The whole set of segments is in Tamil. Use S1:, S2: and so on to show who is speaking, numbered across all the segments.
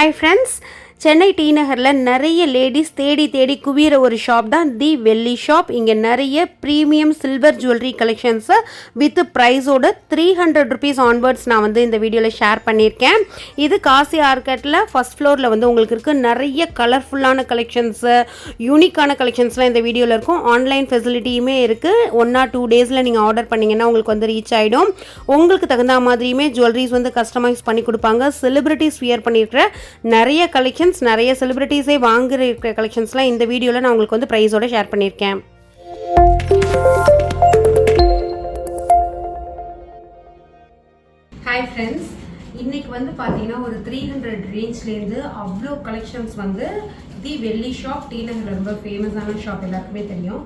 S1: Hi friends, சென்னை டி நகரில் நிறைய லேடிஸ் தேடி குவிகிற ஒரு ஷாப் தான் தி வெள்ளி ஷாப். இங்கே நிறைய ப்ரீமியம் சில்வர் ஜுவல்லரி கலெக்ஷன்ஸை வித் ப்ரைஸோட 300 rupees ஆன்வர்ட்ஸ் நான் வந்து இந்த வீடியோவில் ஷேர் பண்ணியிருக்கேன். இது காசி ஆர்கெட்டில் ஃபஸ்ட் ஃப்ளோரில் வந்து உங்களுக்கு இருக்குது. நிறைய கலர்ஃபுல்லான கலெக்ஷன்ஸு, யூனிக்கான கலெக்ஷன்ஸ்லாம் இந்த வீடியோவில் இருக்கும். ஆன்லைன் ஃபெசிலிட்டியுமே இருக்குது. 1 or 2 days நீங்கள் ஆர்டர் பண்ணிங்கன்னா உங்களுக்கு வந்து ரீச் ஆகிடும். உங்களுக்கு தகுந்த மாதிரியுமே ஜுவல்லரிஸ் வந்து கஸ்டமைஸ் பண்ணி கொடுப்பாங்க. செலிப்ரிட்டிஸ் வியர் பண்ணியிருக்கிற நிறைய கலெக்ஷன்ஸ், நிறைய செலிபிரிட்டிஸே வாங்குற இருக்கிற கலெக்ஷன்ஸ்லாம் இந்த வீடியோவில் நான் உங்களுக்கு வந்து ப்ரைஸோட ஷேர் பண்ணியிருக்கேன். ஹாய் ஃப்ரெண்ட்ஸ், இன்றைக்கி வந்து பார்த்தீங்கன்னா ஒரு 300 ரேஞ்ச்லேருந்து அவ்வளோ கலெக்ஷன்ஸ் வந்து தி வெள்ளி ஷாப் டி நகரில் ரொம்ப ஃபேமஸான ஷாப், எல்லாருக்குமே தெரியும்.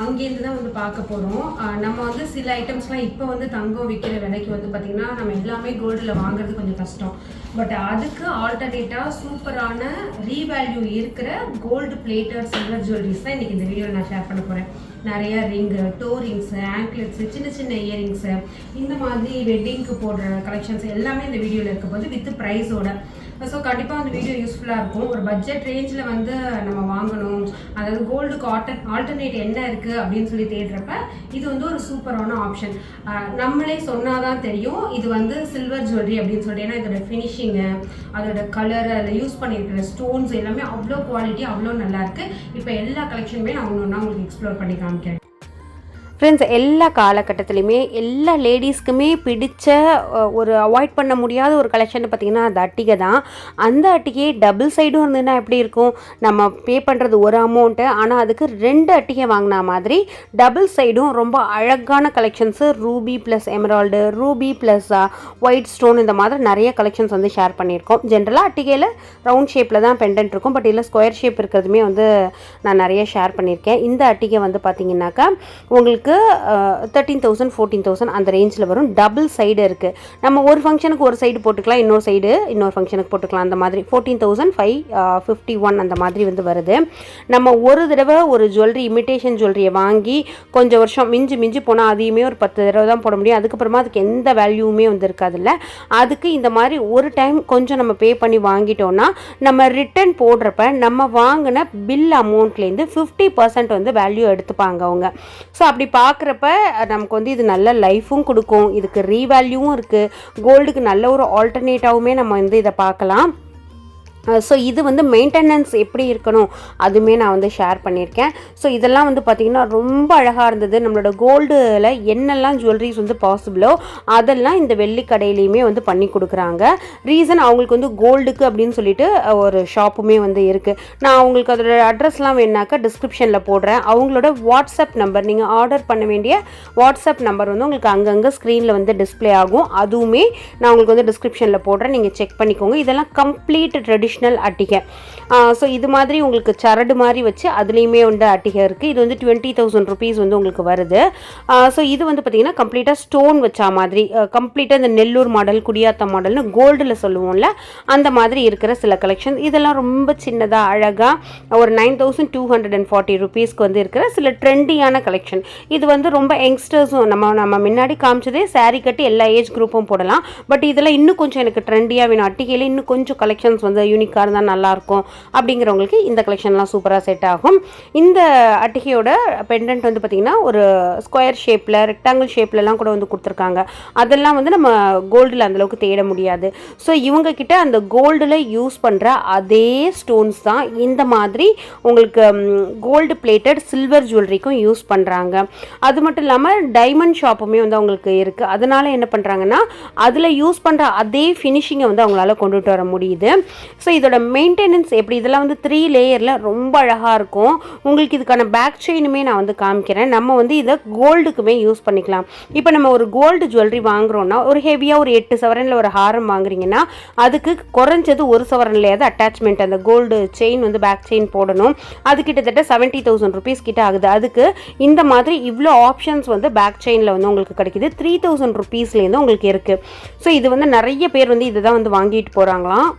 S1: அங்கேருந்து தான் வந்து பார்க்க போகிறோம். நம்ம வந்து சில ஐட்டம்ஸ்லாம் இப்போ வந்து தங்கம் விற்கிற விலைக்கு வந்து பார்த்திங்கன்னா நம்ம எல்லாமே கோல்டில் வாங்குறது கொஞ்சம் கஷ்டம். பட் அதுக்கு ஆல்டர்னேட்டாக சூப்பரான ரீவேல்யூ இருக்கிற கோல்டு பிளேட்டட் சில்வர் ஜுவல்லரிஸ் தான் இன்றைக்கி இந்த வீடியோவில் நான் ஷேர் பண்ண போகிறேன். நிறையா ரிங்கு, டோ ரிங்ஸு, ஆங்க்லெட்ஸு, சின்ன சின்ன இயரிங்ஸு, இந்த மாதிரி வெட்டிங்க்கு போடுற கலெக்ஷன்ஸ் எல்லாமே இந்த வீடியோவில் இருக்க போது வித் ப்ரைஸோட. ஸோ கண்டிப்பாக அந்த வீடியோ யூஸ்ஃபுல்லாக இருக்கும். ஒரு பட்ஜெட் ரேஞ்சில் வந்து நம்ம வாங்கணும், அதாவது கோல்டுக்கு ஆல்டர்னேட் என்ன இருக்குது அப்படின்னு சொல்லி தேடுறப்ப இது வந்து ஒரு சூப்பரான ஆப்ஷன். நம்மளே சொன்னால் தான் தெரியும் இது வந்து சில்வர் ஜுவல்லரி அப்படின்னு சொல்லிட்டு. ஏன்னா இதோட ஃபினிஷிங்கு, அதோட கலரு, அதில் யூஸ் பண்ணியிருக்கிற ஸ்டோன்ஸ் எல்லாமே அவ்வளோ குவாலிட்டி, அவ்வளோ நல்லாயிருக்கு. இப்போ எல்லா கலெக்ஷனுமே நான் ஒன்று உங்களுக்கு எக்ஸ்ப்ளோர் பண்ணி காமிக்கிறேன். ஃப்ரெண்ட்ஸ், எல்லா காலகட்டத்துலையுமே எல்லா லேடிஸ்க்குமே பிடிச்ச ஒரு அவாய்ட் பண்ண முடியாத ஒரு கலெக்ஷன் பார்த்திங்கன்னா அந்த அட்டிகை தான். அந்த அட்டிகையே டபுள் சைடும் இருந்ததுன்னா எப்படி இருக்கும்? நம்ம பே பண்ணுறது ஒரு அமௌண்ட்டு, ஆனால் அதுக்கு 2 அட்டிகை வாங்கினா மாதிரி டபுள் சைடும் ரொம்ப அழகான collections, Ruby plus Emerald, Ruby plus white stone, இந்த மாதிரி நிறைய கலெக்ஷன்ஸ் வந்து ஷேர் பண்ணியிருக்கோம். ஜென்ரலாக அட்டிகையில் ரவுண்ட் ஷேப்பில் தான் பெண்டன்ட் இருக்கும், பட் இதில் ஸ்கொயர் ஷேப் இருக்கிறதுமே வந்து நான் நிறைய ஷேர் பண்ணியிருக்கேன். இந்த அட்டிகை வந்து பார்த்திங்கனாக்கா உங்களுக்கு 13,000 14,000 அந்த ரேஞ்சில் வரும். டபுள் சைடு இருக்குது. நம்ம ஒரு ஃபங்க்ஷனுக்கு ஒரு சைடு போட்டுக்கலாம், இன்னொரு சைடு இன்னொரு ஃபங்க்ஷனுக்கு போட்டுக்கலாம். அந்த மாதிரி 14,551 அந்த மாதிரி வந்து வருது. நம்ம ஒரு தடவை ஒரு ஜுவல்லரி, இமிட்டேஷன் ஜுவல்லரியை வாங்கி கொஞ்சம் வருஷம் மிஞ்சி போனால் அதையுமே ஒரு 10 தடவை தான் போட முடியும். அதுக்கப்புறமா அதுக்கு எந்த வேல்யூவுமே வந்து இருக்காதுல்ல. அதுக்கு இந்த மாதிரி ஒரு டைம் கொஞ்சம் நம்ம பே பண்ணி வாங்கிட்டோன்னா நம்ம ரிட்டர்ன் போடுறப்ப நம்ம வாங்கின பில் அமௌண்ட்லேருந்து 50% வந்து வேல்யூ எடுத்துப்பாங்க அவங்க. ஸோ அப்படி பார்க்குறப்ப நமக்கு வந்து இது நல்ல லைஃபும் கொடுக்கும், இதுக்கு ரீவேல்யூவும் இருக்குது. கோல்டுக்கு நல்ல ஒரு ஆல்டர்னேட்டாகவுமே நம்ம வந்து இதை பார்க்கலாம். ஸோ இது வந்து மெயின்டெனன்ஸ் எப்படி இருக்கணும் அதுவுமே நான் வந்து ஷேர் பண்ணியிருக்கேன். ஸோ இதெல்லாம் வந்து பார்த்திங்கன்னா ரொம்ப அழகாக இருந்தது. நம்மளோட கோல்டில் என்னெல்லாம் ஜுவல்லரிஸ் வந்து பாசிபிளோ அதெல்லாம் இந்த வெள்ளி கடையிலையுமே வந்து பண்ணி கொடுக்குறாங்க. ரீசன் அவங்களுக்கு வந்து கோல்டுக்கு அப்படின்னு சொல்லிட்டு ஒரு ஷாப்புமே வந்து இருக்குது. நான் அவங்களுக்கு அதோட அட்ரஸ்லாம் வேணாக்கா டிஸ்கிரிப்ஷனில் போடுறேன். அவங்களோட வாட்ஸ்அப் நம்பர், நீங்கள் ஆர்டர் பண்ண வேண்டிய வாட்ஸ்அப் நம்பர் வந்து உங்களுக்கு அங்கங்கே ஸ்க்ரீனில் வந்து டிஸ்பிளே ஆகும். அதுவுமே நான் உங்களுக்கு வந்து டிஸ்கிரிப்ஷனில் போடுறேன், நீங்கள் செக் பண்ணிக்கோங்க. இதெல்லாம் கம்ப்ளீட் ட்ரெடிஷ்னல் அட்டிகை. ஸோ இது மாதிரி உங்களுக்கு சரடு மாதிரி வச்சு அதுலேயுமே வந்து அட்டிகை இருக்குது. இது வந்து 20,000 rupees வந்து உங்களுக்கு வருது. ஸோ இது வந்து பார்த்திங்கன்னா கம்ப்ளீட்டாக ஸ்டோன் வச்சா மாதிரி, கம்ப்ளீட்டாக இந்த நெல்லூர் மாடல், குடியாத்தம் மாடல்னு கோல்டில் சொல்லுவோம்ல, அந்த மாதிரி இருக்கிற சில கலெக்ஷன். இதெல்லாம் ரொம்ப சின்னதாக அழகாக ஒரு 9,240 rupeesக்கு வந்து இருக்கிற சில ட்ரெண்டியான கலெக்ஷன். இது வந்து ரொம்ப யங்ஸ்டர்ஸும், நம்ம முன்னாடி காமிச்சதே சாரீ கட்டி எல்லா ஏஜ் குரூப்பும் போடலாம். பட் இதில் இன்னும் கொஞ்சம் எனக்கு ட்ரெண்டியாக வேணும், அட்டிகையில் இன்னும் கொஞ்சம் கலெக்ஷன்ஸ் வந்து யூனிக்காக இருந்தால் நல்லாயிருக்கும் அப்படிங்கிறவங்களுக்கு இந்த கலெக்ஷன்லாம் சூப்பராக செட் ஆகும். இந்த அட்டிகையோட பெண்டன்ட் வந்து பார்த்திங்கன்னா ஒரு ஸ்கொயர் ஷேப்பில், ரெக்டாங்கிள் ஷேப்லலாம் கூட வந்து கொடுத்துருக்காங்க. அதெல்லாம் வந்து நம்ம கோல்டில் அந்தளவுக்கு தேட முடியாது. ஸோ இவங்கக்கிட்ட அந்த கோல்டில் யூஸ் பண்ணுற அதே ஸ்டோன்ஸ் தான் இந்த மாதிரி உங்களுக்கு கோல்டு பிளேட்டட் சில்வர் ஜுவல்லரிக்கும் யூஸ் பண்ணுறாங்க. அது மட்டும் இல்லாமல் டைமண்ட் ஷாப்புமே வந்து அவங்களுக்கு இருக்குது. அதனால் என்ன பண்ணுறாங்கன்னா அதில் யூஸ் பண்ணுற அதே ஃபினிஷிங்கை வந்து அவங்களால கொண்டுட்டு வர முடியுது. ஸோ இதோட மெயின்டெனன்ஸ் எப்படி, இதெல்லாம் வந்து 3 லேயரில் ரொம்ப அழகாக இருக்கும். உங்களுக்கு இதுக்கான பேக் செயினுமே நான் வந்து காமிக்கிறேன். நம்ம வந்து இதை கோல்டுக்குமே யூஸ் பண்ணிக்கலாம். இப்போ நம்ம ஒரு கோல்டு ஜுவல்லரி வாங்குகிறோன்னா ஒரு ஹெவியாக ஒரு 8 சவரனில் ஒரு ஹாரம் வாங்குறீங்கன்னா அதுக்கு குறைஞ்சது 1 சவரன்லையாவது அட்டாச்மெண்ட், அந்த கோல்டு செயின் வந்து பேக் செயின் போடணும். அது கிட்டத்தட்ட 70,000 rupees கிட்ட ஆகுது. அதுக்கு இந்த மாதிரி இவ்வளோ ஆப்ஷன்ஸ் வந்து பேக் செயினில் வந்து உங்களுக்கு கிடைக்கிது. 3,000 rupeesலேருந்து உங்களுக்கு இருக்குது. ஸோ இது வந்து நிறைய பேர் வந்து இதை தான் வந்து வாங்கிட்டு போகிறாங்களாம்.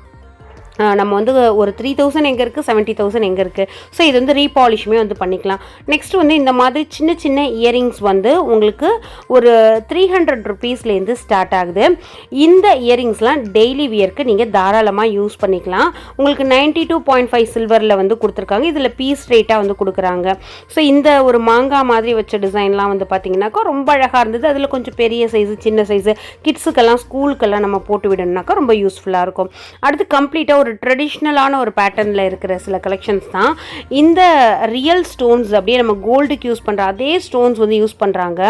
S1: நம்ம வந்து ஒரு 3000 எங்கே இருக்குது, 70,000 எங்கே இருக்குது. ஸோ இது வந்து ரீபாலிஷுமே வந்து பண்ணிக்கலாம். நெக்ஸ்ட் வந்து இந்த மாதிரி சின்ன சின்ன இயரிங்ஸ் வந்து உங்களுக்கு ஒரு 300 ருபீஸ்லேருந்து ஸ்டார்ட் ஆகுது. இந்த இயரிங்ஸ்லாம் டெய்லி வியருக்கு நீங்கள் தாராளமாக யூஸ் பண்ணிக்கலாம். உங்களுக்கு 92.5 சில்வரில் வந்து கொடுத்துருக்காங்க. இதில் பீஸ் ரேட்டாக வந்து கொடுக்குறாங்க. ஸோ இந்த ஒரு மாங்காய் மாதிரி வச்ச டிசைன்லாம் வந்து பார்த்திங்கனாக்கா ரொம்ப அழகாக இருந்தது. அதில் கொஞ்சம் பெரிய சைஸு, சின்ன சைஸு, கிட்ஸுக்கெல்லாம் ஸ்கூலுக்கெல்லாம் நம்ம போட்டு விடணுனாக்கா ரொம்ப யூஸ்ஃபுல்லாக இருக்கும். அடுத்து கம்ப்ளீட்டாக ஒரு ட்ரெடிஷ்னலான ஒரு பேட்டர்னில் இருக்கிற சில கலெக்ஷன்ஸ் தான். இந்த ரியல் ஸ்டோன்ஸ் அப்படியே நம்ம கோல்டுக்கு யூஸ் பண்ணுற அதே ஸ்டோன்ஸ் வந்து யூஸ் பண்ணுறாங்க.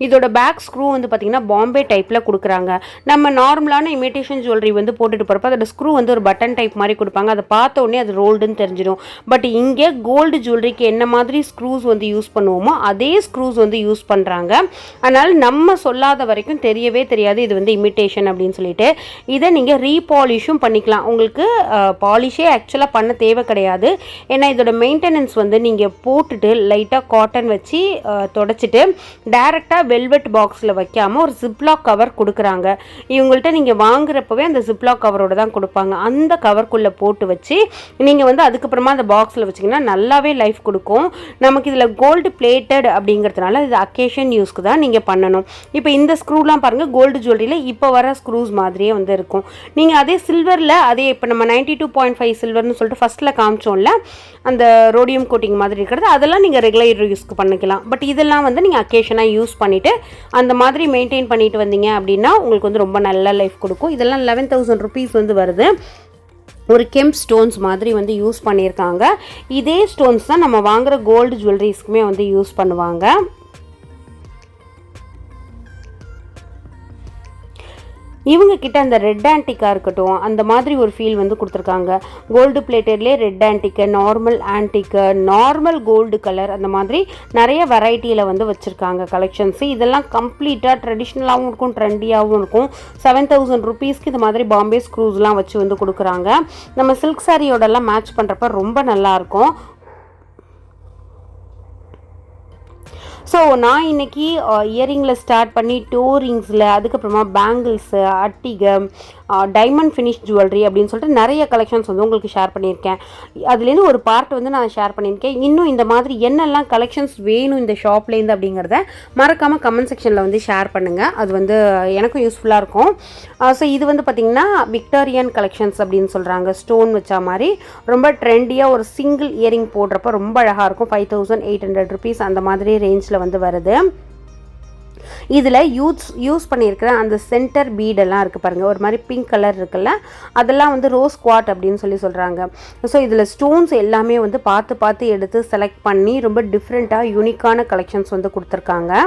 S1: இதோட பேக் ஸ்க்ரூ வந்து பார்த்திங்கன்னா பாம்பே டைப்பில் கொடுக்குறாங்க. நம்ம நார்மலான இமிட்டேஷன் ஜுவல்லரி வந்து போட்டுட்டு போகிறப்ப அதோட ஸ்க்ரூ வந்து ஒரு பட்டன் டைப் மாதிரி கொடுப்பாங்க. அதை பார்த்த உடனே அது ரோல்டுன்னு தெரிஞ்சிடும். பட் இங்கே கோல்டு ஜுவல்லரிக்கு என்ன மாதிரி ஸ்க்ரூஸ் வந்து யூஸ் பண்ணுவோமோ அதே ஸ்க்ரூஸ் வந்து யூஸ் பண்ணுறாங்க. அதனால் நம்ம சொல்லாத வரைக்கும் தெரியவே தெரியாது இது வந்து இமிட்டேஷன் அப்படின்னு சொல்லிட்டு. இதை நீங்கள் ரீபாலிஷும் பண்ணிக்கலாம். உங்களுக்கு பாலிஷே ஆக்சுவலாக பண்ண தேவை கிடையாது. ஏன்னா இதோட மெயின்டெனன்ஸ் வந்து நீங்கள் போட்டுட்டு லைட்டாக காட்டன் வச்சு தொடச்சிட்டு டைரெக்டாக வெல்வெட் பாக்ஸில் வைக்காமல் ஒரு ஜிப்லாக் கவர் கொடுக்குறாங்க. இவங்கள்ட்ட நீங்கள் வாங்குறப்பவே அந்த ஜிப்லாக் கவரோடு தான் கொடுப்பாங்க. அந்த கவருக்குள்ளே போட்டு வச்சு நீங்கள் வந்து அதுக்கப்புறமா அந்த பாக்ஸில் வச்சிங்கன்னா நல்லாவே லைஃப் கொடுக்கும். நமக்கு இதில் கோல்டு பிளேட்டட் அப்படிங்கிறதுனால இது அக்கேஷன் யூஸ்க்கு தான் நீங்கள் பண்ணணும். இப்போ இந்த ஸ்க்ரூலாம் பாருங்கள், கோல்டு ஜுவல்லரியில் இப்போ வர ஸ்க்ரூஸ் மாதிரியே வந்து இருக்கும். நீங்கள் அதே சில்வரில் அதே இப்போ நம்ம 92.5 சில்வர்னு சொல்லிட்டு ஃபஸ்ட்டில் காமிச்சோம்ல அந்த ரோடியம் கோட்டிங் மாதிரி இருக்கிறது, அதெல்லாம் நீங்கள் ரெகுலர் யூஸ்க்கு பண்ணிக்கலாம். பட் இதெல்லாம் வந்து நீங்கள் அக்கேஷனாக யூஸ் பண்ணிவிட்டு அந்த மாதிரி மெயின்டைன் பண்ணிட்டு வந்தீங்க அப்படின்னா உங்களுக்கு வந்து ரொம்ப நல்ல லைஃப் கொடுக்கும். இதெல்லாம் 11,000 ருபீஸ் வந்து வருது. ஒரு கெம்ப் ஸ்டோன்ஸ் மாதிரி வந்து யூஸ் பண்ணியிருக்காங்க. இதே ஸ்டோன்ஸ் தான் நம்ம வாங்குகிற கோல்டு ஜுவல்லரிஸ்க்குமே வந்து யூஸ் பண்ணுவாங்க. இவங்க கிட்ட அந்த ரெட் ஆன்டிக்காக இருக்கட்டும் அந்த மாதிரி ஒரு ஃபீல் வந்து கொடுத்துருக்காங்க. கோல்டு பிளேட்டட்லேயே red antique, normal antique, normal gold colour, அந்த மாதிரி நிறைய வெரைட்டியில் வந்து வச்சுருக்காங்க கலெக்ஷன்ஸு. இதெல்லாம் கம்ப்ளீட்டாக ட்ரெடிஷ்னலாகவும் இருக்கும், ட்ரெண்டியாகவும் இருக்கும். 7,000 ருபீஸ்க்கு இந்த மாதிரி பாம்பே ஸ்க்ரூஸ்லாம் வச்சு வந்து கொடுக்குறாங்க. நம்ம சில்க் சாரியோடலாம் மேட்ச் பண்ணுறப்ப ரொம்ப நல்லாயிருக்கும். ஸோ நான் இன்றைக்கி இயரிங்கில் ஸ்டார்ட் பண்ணி டோரிங்ஸில், அதுக்கப்புறமா பேங்கிள்ஸு, அட்டிகை, டைமண்ட் ஃபினிஷ் ஜுவல்லரி அப்படின்னு சொல்லிட்டு நிறைய கலெக்ஷன்ஸ் வந்து உங்களுக்கு ஷேர் பண்ணியிருக்கேன். அதுலேருந்து ஒரு பார்ட் வந்து நான் ஷேர் பண்ணியிருக்கேன். இன்னும் இந்த மாதிரி என்னெல்லாம் கலெக்ஷன்ஸ் வேணும் இந்த ஷாப்லேருந்து அப்படிங்கிறத மறக்காமல் கமெண்ட் செக்ஷனில் வந்து ஷேர் பண்ணுங்கள். அது வந்து எனக்கும் யூஸ்ஃபுல்லாக இருக்கும். ஸோ இது வந்து பார்த்திங்கன்னா விக்டோரியன் கலெக்ஷன்ஸ் அப்படின்னு சொல்கிறாங்க. ஸ்டோன் வச்சா மாதிரி ரொம்ப ட்ரெண்டியாக ஒரு சிங்கிள் இயரிங் போடுறப்ப ரொம்ப அழகாக இருக்கும். 5,800 ருபீஸ் அந்த மாதிரி ரேஞ்சில் வந்து வருது. இதில் யூஸ் பண்ணியிருக்கிற அந்த சென்டர் பீடெல்லாம் இருக்குது பாருங்கள், ஒரு மாதிரி பிங்க் கலர் இருக்குல்ல, அதெல்லாம் வந்து ரோஸ் குவாட் அப்படின்னு சொல்கிறாங்க. ஸோ இதில் ஸ்டோன்ஸ் எல்லாமே வந்து பார்த்து எடுத்து செலக்ட் பண்ணி ரொம்ப டிஃப்ரெண்ட்டாக யூனிக்கான கலெக்ஷன்ஸ் வந்து கொடுத்துருக்காங்க.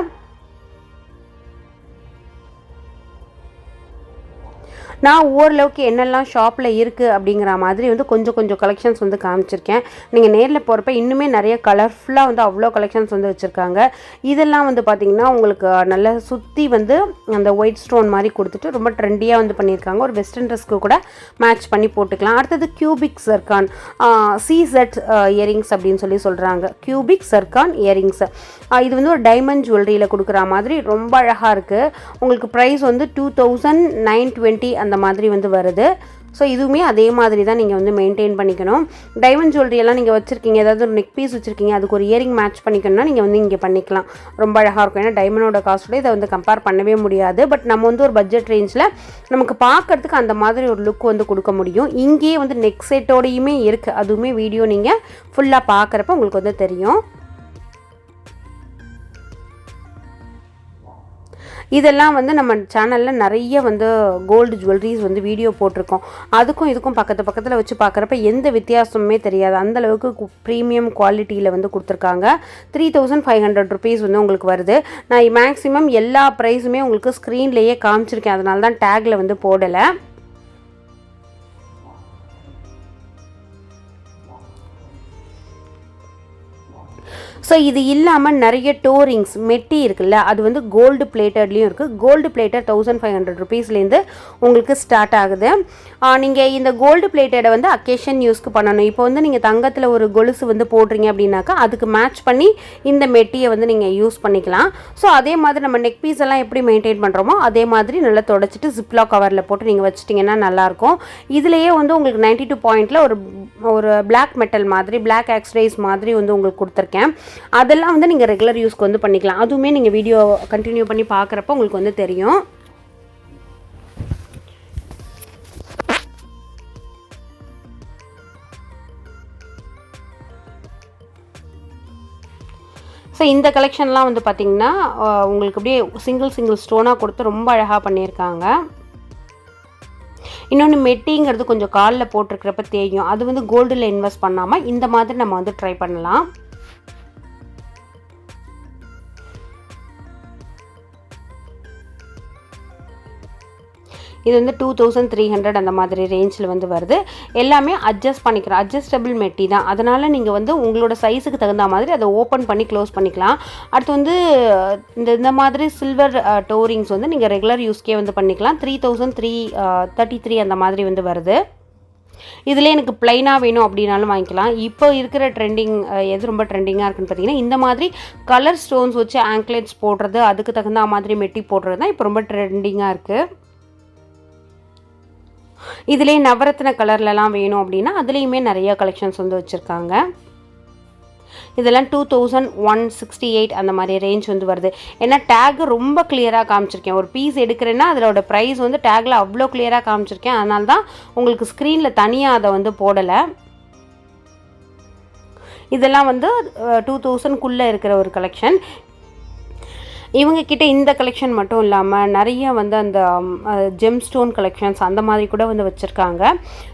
S1: நான் ஓரளவுக்கு என்னெல்லாம் ஷாப்பில் இருக்குது அப்படிங்கிற மாதிரி வந்து கொஞ்சம் கலெக்ஷன்ஸ் வந்து காமிச்சிருக்கேன். நீங்கள் நேரில் போகிறப்ப இன்னுமே நிறைய கலர்ஃபுல்லாக வந்து அவ்வளோ கலெக்ஷன்ஸ் வந்து வச்சுருக்காங்க. இதெல்லாம் வந்து பார்த்திங்கன்னா உங்களுக்கு நல்லா சுற்றி வந்து அந்த ஒயிட் ஸ்டோன் மாதிரி கொடுத்துட்டு ரொம்ப ட்ரெண்டியாக வந்து பண்ணியிருக்காங்க. ஒரு வெஸ்டர்ன் ட்ரெஸ்க்கு கூட மேட்ச் பண்ணி போட்டுக்கலாம். அடுத்தது கியூபிக் சர்க்கான் சிசெட் இயரிங்ஸ் அப்படின்னு சொல்கிறாங்க. கியூபிக் சர்க்கான் இயரிங்ஸ் இது வந்து ஒரு டைமண்ட் ஜுவல்லரியில் கொடுக்குற மாதிரி ரொம்ப அழகாக இருக்குது. உங்களுக்கு ப்ரைஸ் வந்து 2,920 அந்த மாதிரி வந்து வருது. ஸோ இதுவுமே அதே மாதிரி தான் நீங்கள் வந்து மெயின்டைன் பண்ணிக்கணும். டைமண்ட் ஜுவல்லரியெல்லாம் நீங்கள் வச்சுருக்கீங்க, ஏதாவது ஒரு நெக் பீஸ் வச்சுருக்கீங்க, அதுக்கு ஒரு இயரிங் மேட்ச் பண்ணிக்கணும்னா நீங்கள் வந்து இங்கே பண்ணிக்கலாம். ரொம்ப அழகாக இருக்கும். ஏன்னா டைமண்டோட காஸ்ட்டோட இதை வந்து கம்பேர் பண்ணவே முடியாது. பட் நம்ம வந்து ஒரு பட்ஜெட் ரேஞ்சில் நமக்கு பார்க்குறதுக்கு அந்த மாதிரி ஒரு லுக் வந்து கொடுக்க முடியும். இங்கேயே வந்து நெக் செட்டோடையுமே இருக்குது. அதுவுமே வீடியோ நீங்கள் ஃபுல்லாக பார்க்குறப்ப உங்களுக்கு வந்து தெரியும். இதெல்லாம் வந்து நம்ம சேனலில் நிறைய வந்து கோல்டு ஜுவல்லரிஸ் வந்து வீடியோ போட்டிருக்கோம். அதுக்கும் இதுக்கும் பக்கத்தில் வச்சு பார்க்குறப்ப எந்த வித்தியாசமுமே தெரியாது. அந்தளவுக்கு ப்ரீமியம் குவாலிட்டியில் வந்து கொடுத்துருக்காங்க. 3,500 ருபீஸ் வந்து உங்களுக்கு வருது. நான் மேக்ஸிமம் எல்லா ப்ரைஸுமே உங்களுக்கு ஸ்க்ரீன்லேயே காமிச்சிருக்கேன், அதனால தான் டேக்கில் வந்து போடலை. ஸோ இது இல்லாமல் நிறைய டோரிங்ஸ் மெட்டி இருக்குல்ல, அது வந்து கோல்டு பிளேட்டட்லேயும் இருக்குது. கோல்டு பிளேட்டட் 1500 ருபீஸ்லேருந்து உங்களுக்கு ஸ்டார்ட் ஆகுது. நீங்கள் இந்த கோல்டு பிளேட்டடை வந்து அக்கேஷன் யூஸ்க்கு பண்ணணும். இப்போ வந்து நீங்கள் தங்கத்தில் ஒரு கொலுசு வந்து போடுறீங்க அப்படின்னாக்கா அதுக்கு மேட்ச் பண்ணி இந்த மெட்டியை வந்து நீங்கள் யூஸ் பண்ணிக்கலாம். ஸோ அதே மாதிரி நம்ம நெக் பீஸ் எல்லாம் எப்படி மெயின்டைன் பண்ணுறோமோ அதே மாதிரி நல்லா தொடச்சிட்டு ஜிப்லாக் கவரில் போட்டு நீங்கள் வச்சிட்டிங்கன்னா நல்லாயிருக்கும். இதுலேயே வந்து உங்களுக்கு 92 பாயிண்டில் ஒரு பிளாக் மெட்டல் மாதிரி பிளாக் ஆக்சரைஸ் மாதிரி வந்து உங்களுக்கு கொடுத்துருக்கேன். அதெல்லாம் வந்து நீங்கள் ரெகுலர் யூஸ்க்கு வந்து பண்ணிக்கலாம். அதுவுமே நீங்கள் வீடியோ கண்டினியூ பண்ணி பார்க்குறப்ப உங்களுக்கு வந்து தெரியும். ஸோ இந்த கலெக்ஷன்லாம் வந்து பார்த்திங்கன்னா உங்களுக்கு அப்படியே சிங்கிள் ஸ்டோனாக கொடுத்து ரொம்ப அழகாக பண்ணியிருக்காங்க. இன்னொன்று மெட்டிங்கிறது கொஞ்சம் காலில் போட்டிருக்கிறப்ப தேயும். அது வந்து கோல்டில் இன்வெஸ்ட் பண்ணாமல் இந்த மாதிரி நம்ம வந்து ட்ரை பண்ணலாம். இது வந்து 2300 அந்த மாதிரி ரேஞ்சில் வந்து வருது. எல்லாமே அட்ஜஸ்ட் பண்ணிக்கிறோம், அட்ஜஸ்டபிள் மெட்டி தான். அதனால் நீங்கள் வந்து உங்களோட சைஸுக்கு தகுந்த மாதிரி அதை ஓப்பன் பண்ணி க்ளோஸ் பண்ணிக்கலாம். அடுத்து வந்து இந்த மாதிரி சில்வர் டோரிங்ஸ் வந்து நீங்கள் ரெகுலர் யூஸ்க்கே வந்து பண்ணிக்கலாம். 3333 அந்த மாதிரி வந்து வருது. இதில் எனக்கு ப்ளைனாக வேணும் அப்படின்னாலும் வாங்கிக்கலாம். இப்போ இருக்கிற ட்ரெண்டிங் எது ரொம்ப ட்ரெண்டிங்காக இருக்குன்னு பார்த்தீங்கன்னா இந்த மாதிரி கலர் ஸ்டோன்ஸ் வச்சு ஆங்க்லெட்ஸ் போடுறது, அதுக்கு தகுந்த மாதிரி மெட்டி போடுறது தான் இப்போ ரொம்ப ட்ரெண்டிங்காக இருக்குது. இதுலேயே நவரத்ன கலர்லலாம் வேணும் அப்படின்னா அதுலேயுமே நிறைய கலெக்ஷன்ஸ் வந்து வச்சுருக்காங்க. இதெல்லாம் 2168 அந்த மாதிரி ரேஞ்ச் வந்து வருது. ஏன்னா டேக் ரொம்ப கிளியராக காமிச்சிருக்கேன். ஒரு பீஸ் எடுக்கிறேன்னா அதோட ப்ரைஸ் வந்து டேக்கில் அவ்வளோ கிளியராக காமிச்சிருக்கேன். அதனால தான் உங்களுக்கு ஸ்க்ரீனில் தனியாக அதை வந்து போடலை. இதெல்லாம் வந்து 2000க்குள்ளே இருக்கிற ஒரு கலெக்ஷன். இவங்கக்கிட்ட இந்த கலெக்ஷன் மட்டும் இல்லாமல் நிறைய வந்து அந்த ஜெம் ஸ்டோன் கலெக்ஷன்ஸ் அந்த மாதிரி கூட வந்து வச்சுருக்காங்க.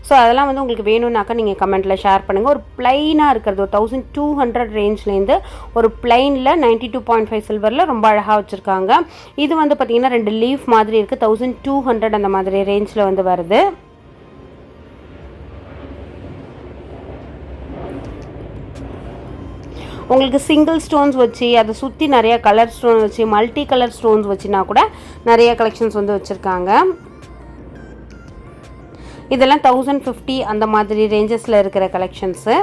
S1: ஸோ அதெல்லாம் வந்து உங்களுக்கு வேணும்னாக்கா நீங்கள் கமெண்ட்டில் ஷேர் பண்ணுங்கள். ஒரு ப்ளைனாக இருக்கிறது ஒரு 1200 ரேஞ்ச்லேருந்து ஒரு ப்ளைனில் 92.5 சில்வரில் ரொம்ப அழகாக வச்சுருக்காங்க. இது வந்து பார்த்திங்கன்னா 2 லீஃப் மாதிரி இருக்குது. 1200 அந்த மாதிரி ரேஞ்சில் வந்து வருது. உங்களுக்கு சிங்கிள் ஸ்டோன்ஸ் வச்சு அதை சுற்றி நிறைய கலர் ஸ்டோன் வச்சு மல்டி கலர் ஸ்டோன்ஸ் வச்சுனா கூட நிறைய கலெக்ஷன்ஸ் வந்து வச்சுருக்காங்க. இதெல்லாம் 1050 அந்த மாதிரி ரேஞ்சஸில் இருக்கிற கலெக்ஷன்ஸு.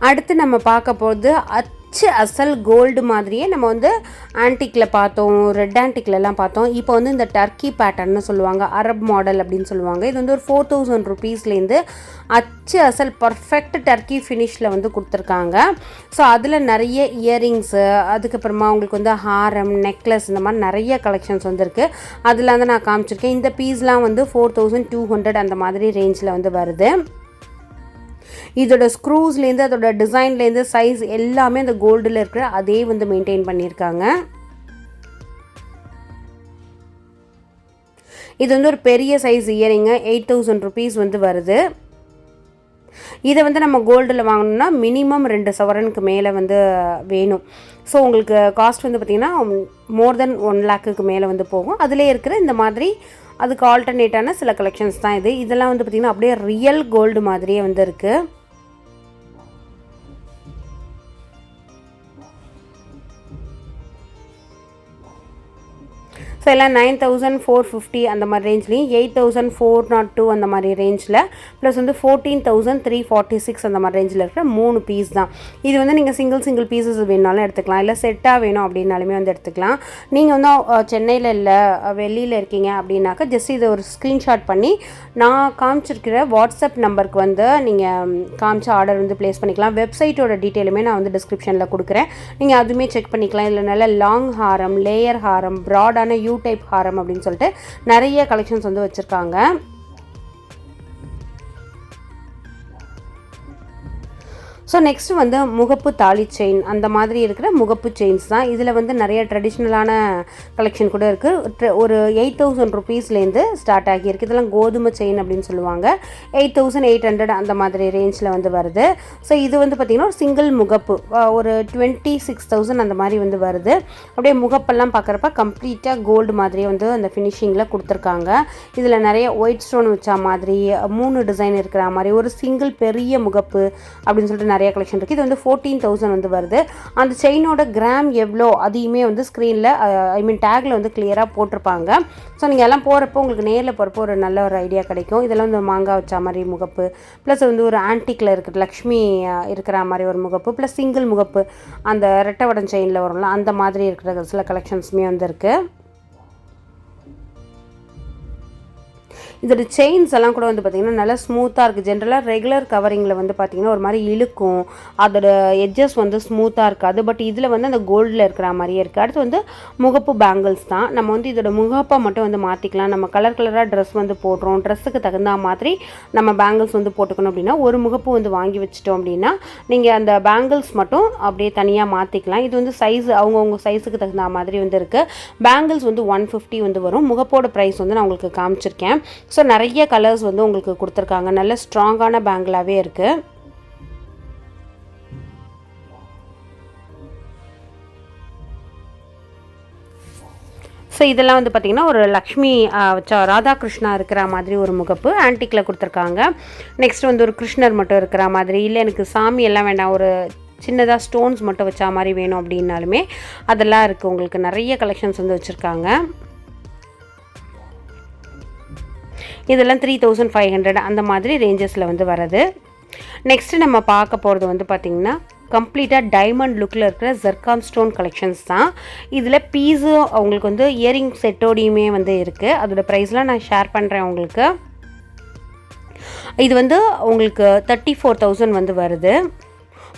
S1: அடுத்து நம்ம பார்க்க போகிறது அசல் கோல்டு மாதிரியே நம்ம வந்து ஆன்டிக்கில் பார்த்தோம், ரெட் ஆன்டிக்லலாம் பார்த்தோம். இப்போ வந்து இந்த டர்க்கி பேட்டர்ன்னு சொல்லுவாங்க, அரப் மாடல் அப்படின்னு சொல்லுவாங்க. இது வந்து ஒரு 4000 ருபீஸ்லேருந்து அசல் பர்ஃபெக்ட் டர்க்கி ஃபினிஷில் வந்து கொடுத்துருக்காங்க. ஸோ அதில் நிறைய இயரிங்ஸு, அதுக்கப்புறமா உங்களுக்கு வந்து ஹாரம், நெக்லஸ், இந்த மாதிரி நிறைய கலெக்ஷன்ஸ் வந்துருக்கு. அதில் வந்து நான் காமிச்சிருக்கேன். இந்த பீஸ்லாம் வந்து 4200 அந்த மாதிரி ரேஞ்சில் வந்து வருது. இதோட ஸ்க்ரூஸ்லேருந்து அதோட டிசைன்லேருந்து சைஸ் எல்லாமே அந்த கோல்டில் இருக்கிற அதே வந்து மெயின்டைன் பண்ணியிருக்காங்க. இது வந்து ஒரு பெரிய சைஸ் இயரிங்கு 8000 ருபீஸ் வந்து வருது. இதை வந்து நம்ம கோல்டில் வாங்கணும்னா மினிமம் 2 சவரனுக்கு மேலே வந்து வேணும். ஸோ உங்களுக்கு காஸ்ட் வந்து பார்த்திங்கன்னா மோர் தென் 1 லேக்குக்கு மேலே வந்து போகும். அதிலே இருக்கிற இந்த மாதிரி அதுக்கு ஆல்டர்னேட்டான சில கலெக்ஷன்ஸ் தான் இது. இதெல்லாம் வந்து பார்த்திங்கன்னா அப்படியே ரியல் கோல்டு மாதிரியே வந்து இருக்குது. ஸோ எல்லாம் 9450 அந்த மாதிரி ரேஞ்ச்லேயும் 8402 அந்த மாதிரி ரேஞ்சில் ப்ளஸ் வந்து 14346 அந்த மாதிரி ரேஞ்சில் இருக்கிற 3 பீஸ் தான். இது வந்து நீங்கள் சிங்கிள் பீசஸ் வேணுனாலும் எடுத்துக்கலாம், இல்லை செட்டாக வேணும் அப்படின்னாலுமே வந்து எடுத்துக்கலாம். நீங்கள் வந்து சென்னையில் இல்லை வெளியில் இருக்கீங்க அப்படின்னாக்கா ஜஸ்ட் இதை ஒரு ஸ்க்ரீன்ஷாட் பண்ணி நான் காமிச்சிருக்கிற வாட்ஸ்அப் நம்பருக்கு வந்து நீங்கள் காமிச்ச ஆர்டர் வந்து ப்ளேஸ் பண்ணிக்கலாம். வெப்சைட்டோட டீட்டெயிலுமே நான் வந்து டிஸ்கிரிப்ஷனில் கொடுக்குறேன், நீங்கள் அதுவுமே செக் பண்ணிக்கலாம். இதில் நல்ல லாங் ஹாரம், லேயர் ஹாரம், ப்ராடான டைப் ஹாரம் அப்படின்னு சொல்லிட்டு நிறைய கலெக்ஷன்ஸ் வந்து வச்சிருக்காங்க. ஸோ நெக்ஸ்ட்டு வந்து முகப்பு தாலி செயின் அந்த மாதிரி இருக்கிற முகப்பு செயின்ஸ் தான். இதில் வந்து நிறைய ட்ரெடிஷ்னலான கலெக்ஷன் கூட இருக்குது. ஒரு 8000 ருபீஸ்லேருந்து ஸ்டார்ட் ஆகியிருக்கு. இதெல்லாம் கோதுமை செயின் அப்படின்னு சொல்லுவாங்க. 8800 அந்த மாதிரி ரேஞ்சில் வந்து வருது. ஸோ இது வந்து பார்த்திங்கன்னா ஒரு சிங்கிள் முகப்பு ஒரு 26000 அந்த மாதிரி வந்து வருது. அப்படியே முகப்பெல்லாம் பார்க்குறப்ப கம்ப்ளீட்டாக கோல்டு மாதிரியே வந்து அந்த ஃபினிஷிங்கில் கொடுத்துருக்காங்க. இதில் நிறைய ஒயிட் ஸ்டோன் வச்சா மாதிரி 3 டிசைன் இருக்கிற மாதிரி ஒரு சிங்கிள் பெரிய முகப்பு அப்படின்னு சொல்லிட்டு நிறைய கலெக்ஷன் இருக்குது. இது வந்து 14,000 வந்து வருது. அந்த செயினோட கிராம் எவ்வளோ அதையுமே வந்து ஸ்க்ரீனில் டேக்கில் வந்து கிளியராக போட்டிருப்பாங்க. ஸோ நீங்கள் எல்லாம் போகிறப்போ உங்களுக்கு நேரில் போகிறப்போ ஒரு நல்ல ஒரு ஐடியா கிடைக்கும். இதெல்லாம் வந்து மாங்காய் வச்ச மாதிரி முகப்பு, ப்ளஸ் வந்து ஒரு ஆன்டிக்கில் இருக்கிற லக்ஷ்மி இருக்கிற மாதிரி ஒரு முகப்பு, ப்ளஸ் சிங்கிள் முகப்பு அந்த ரெட்டை வடம் செயினில் வரும்ல அந்த மாதிரி இருக்கிற சில கலெக்ஷன்ஸுமே வந்து இருக்குது. இதோட செயின்ஸ் எல்லாம் கூட வந்து பார்த்திங்கன்னா நல்லா ஸ்மூத்தாக இருக்குது. ஜென்ரலாக ரெகுலர் கவரிங்கில் வந்து பார்த்திங்கன்னா ஒரு மாதிரி இழுக்கும், அதோட எட்ஜஸ் வந்து ஸ்மூத்தாக இருக்காது. பட் இதில் வந்து அந்த கோல்டில் இருக்கிற மாதிரியே இருக்குது. அடுத்து வந்து முகப்பு பேங்கிள்ஸ் தான். நம்ம வந்து இதோட முகப்பை மட்டும் வந்து மாற்றிக்கலாம். நம்ம கலர் கலராக ட்ரெஸ் வந்து போடுறோம், ட்ரெஸ்ஸுக்கு தகுந்த மாதிரி நம்ம பேங்கிள்ஸ் வந்து போட்டுக்கணும் அப்படின்னா ஒரு முகப்பு வந்து வாங்கி வச்சிட்டோம் அப்படின்னா நீங்கள் அந்த பேங்கிள்ஸ் மட்டும் அப்படியே தனியாக மாற்றிக்கலாம். இது வந்து சைஸ் அவங்கவுங்க சைஸுக்கு தகுந்த மாதிரி வந்து இருக்குது. பேங்கிள்ஸ் வந்து 150 வந்து வரும். முகப்போட ப்ரைஸ் வந்து நான் உங்களுக்கு காமிச்சிருக்கேன். ஸோ நிறைய கலர்ஸ் வந்து உங்களுக்கு கொடுத்துருக்காங்க. நல்ல ஸ்ட்ராங்கான பேங்கிளாகவே இருக்குது. ஸோ இதெல்லாம் வந்து பார்த்திங்கன்னா ஒரு லக்ஷ்மி ராதாகிருஷ்ணா இருக்கிற மாதிரி ஒரு முகப்பு ஆன்டிக்கில் கொடுத்துருக்காங்க. நெக்ஸ்ட் வந்து ஒரு கிருஷ்ணர் மட்டும் இருக்கிற மாதிரி, இல்லை எனக்கு சாமி எல்லாம் வேண்டாம், ஒரு சின்னதாக ஸ்டோன்ஸ் மட்டும் வச்சா மாதிரி வேணும் அப்படின்னாலுமே அதெல்லாம் இருக்குது. உங்களுக்கு நிறைய கலெக்ஷன்ஸ் வந்து வச்சுருக்காங்க. இதெல்லாம் 3,500 அந்த மாதிரி ரேஞ்சஸில் வந்து வருது. நெக்ஸ்ட்டு நம்ம பார்க்க போகிறது வந்து பார்த்திங்கன்னா கம்ப்ளீட்டாக டைமண்ட் லுக்கில் இருக்கிற ஜர்கான் ஸ்டோன் கலெக்ஷன்ஸ் தான். இதில் பீஸு அவங்களுக்கு வந்து இயரிங் செட்டோடையுமே வந்து இருக்குது. அதோடய ப்ரைஸ்லாம் நான் ஷேர் பண்ணுறேன் உங்களுக்கு. இது வந்து உங்களுக்கு 34,000 வந்து வருது.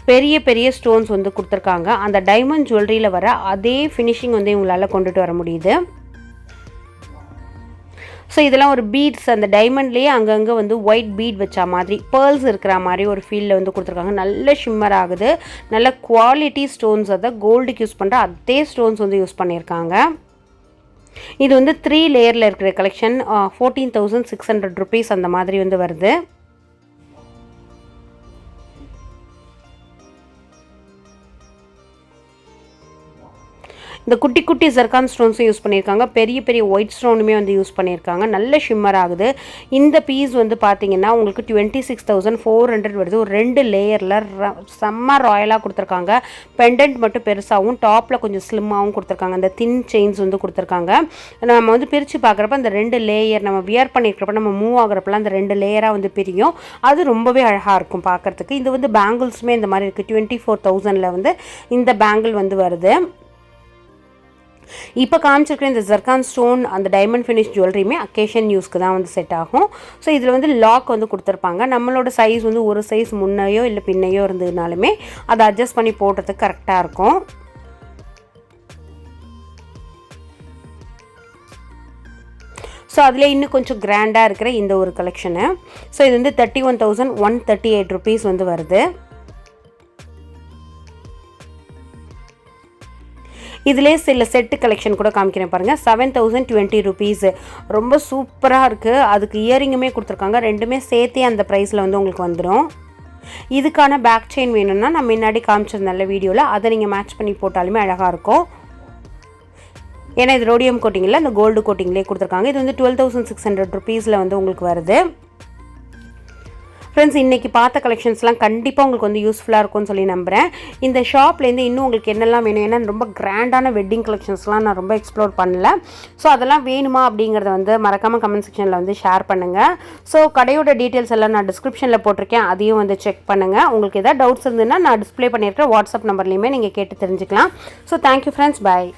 S1: பெரிய பெரிய ஸ்டோன்ஸ் வந்து கொடுத்துருக்காங்க. அந்த டைமண்ட் ஜுவல்லரியில் வர அதே ஃபினிஷிங் வந்து இவங்களால் கொண்டுட்டு வர முடியுது. ஸோ இதெல்லாம் ஒரு பீட்ஸ், அந்த டைமண்ட்லேயே அங்கங்கே வந்து ஒயிட் பீட் வச்சா மாதிரி பேர்ல்ஸ் இருக்கிற மாதிரி ஒரு ஃபீலில் வந்து கொடுத்துருக்காங்க. நல்ல ஷிம்மர் ஆகுது. நல்ல குவாலிட்டி ஸ்டோன்ஸ், அதை கோல்டுக்கு யூஸ் பண்ணுற அதே ஸ்டோன்ஸ் வந்து யூஸ் பண்ணியிருக்காங்க. இது வந்து 3 லேயரில் இருக்கிற கலெக்ஷன். 14,600 rupees அந்த மாதிரி வந்து வருது. இந்த குட்டி குட்டி ஜர்கான் ஸ்டோன்ஸும் யூஸ் பண்ணியிருக்காங்க. பெரிய பெரிய ஒயிட் ஸ்டோனுமே வந்து யூஸ் பண்ணியிருக்காங்க. நல்ல ஷிம்மர் ஆகுது. இந்த பீஸ் வந்து பார்த்தீங்கன்னா உங்களுக்கு 26,400 வருது. ஒரு 2 லேயரில் செம்ம ராயலாக கொடுத்துருக்காங்க. பெண்டன்ட் மட்டும் பெருசாகவும் டாப்பில் கொஞ்சம் ஸ்லிம்மாகவும் கொடுத்துருக்காங்க. அந்த தின் செயின்ஸ் வந்து கொடுத்துருக்காங்க. நம்ம வந்து பிரித்து பார்க்குறப்ப அந்த 2 லேயர் நம்ம வியர் பண்ணியிருக்கிறப்ப நம்ம மூவ் ஆகிறப்பெல்லாம் அந்த 2 லேயராக வந்து பிரியும். அது ரொம்பவே அழகாக இருக்கும் பார்க்குறதுக்கு. இது வந்து பேங்கிள்ஸுமே இந்த மாதிரி இருக்குது. 24,000 வந்து இந்த பேங்கிள் வந்து வருது. இப்போ காமிச்சிருக்கிற இந்த ஜர்கான் ஸ்டோன் அந்த டைமண்ட் ஃபினிஷ் ஜுவல்லரியுமே அக்கேஷன் யூஸ்க்கு தான் வந்து செட் ஆகும். ஸோ இதில் வந்து லாக் வந்து கொடுத்துருப்பாங்க. நம்மளோட சைஸ் வந்து ஒரு சைஸ் முன்னையோ இல்லை பின்னையோ இருந்ததுனாலுமே அதை அட்ஜஸ்ட் பண்ணி போடுறதுக்கு கரெக்டாக இருக்கும். ஸோ அதில் இன்னும் கொஞ்சம் கிராண்டாக இருக்கிற இந்த ஒரு கலெக்ஷனு. ஸோ இது வந்து 31,138 rupees வந்து வருது. இதிலே சில செட்டு கலெக்ஷன் கூட காமிக்கிறேன் பாருங்கள். 7,020 rupees. ரொம்ப சூப்பராக இருக்குது. அதுக்கு இயரிங்குமே கொடுத்துருக்காங்க. ரெண்டுமே சேர்த்தே அந்த ப்ரைஸில் வந்து உங்களுக்கு வந்துடும். இதுக்கான பேக் செயின் வேணும்னா நான் முன்னாடி காமிச்சிருந்தேன்ல வீடியோவில், அதை நீங்கள் மேட்ச் பண்ணி போட்டாலுமே அழகாக இருக்கும். ஏன்னா இது ரோடியம் கோட்டிங்கில் அந்த கோல்டு கோட்டிங்லேயே கொடுத்துருக்காங்க. இது வந்து 12,600 rupees வந்து உங்களுக்கு வருது. ஃப்ரெண்ட்ஸ், இன்றைக்கி பார்த்த கலெக்ஷன்ஸ்லாம் கண்டிப்பாக உங்களுக்கு வந்து யூஸ்ஃபுல்லாக இருக்கும்னு சொல்லி நம்புகிறேன். இந்த ஷாப்லேருந்து இன்னும் உங்களுக்கு என்னெல்லாம் வேணும், ஏன்னா ரொம்ப கிராண்டான வெட்டிங் கலெக்ஷன்ஸ்லாம் நான் ரொம்ப எக்ஸ்ப்ளோர் பண்ணல. ஸோ அதெல்லாம் வேணுமா அப்படிங்கிறத வந்து மறக்காமல் கமெண்ட் செக்ஷனில் வந்து ஷேர் பண்ணுங்கள். ஸோ கடையோட டீட்டெயில்ஸ் எல்லாம் நான் டிஸ்கிரிப்ஷனில் போட்டிருக்கேன், அதையும் வந்து செக் பண்ணுங்கள். உங்களுக்கு எதாவது டவுட்ஸ் இருந்ததுன்னா நான் டிஸ்பிளே பண்ணியிருக்கிற வாட்ஸ்அப் நம்பர்லேயுமே நீங்கள் கேட்டு தெரிஞ்சுக்கலாம். ஸோ தேங்க்யூ ஃப்ரெண்ட்ஸ், பாய்.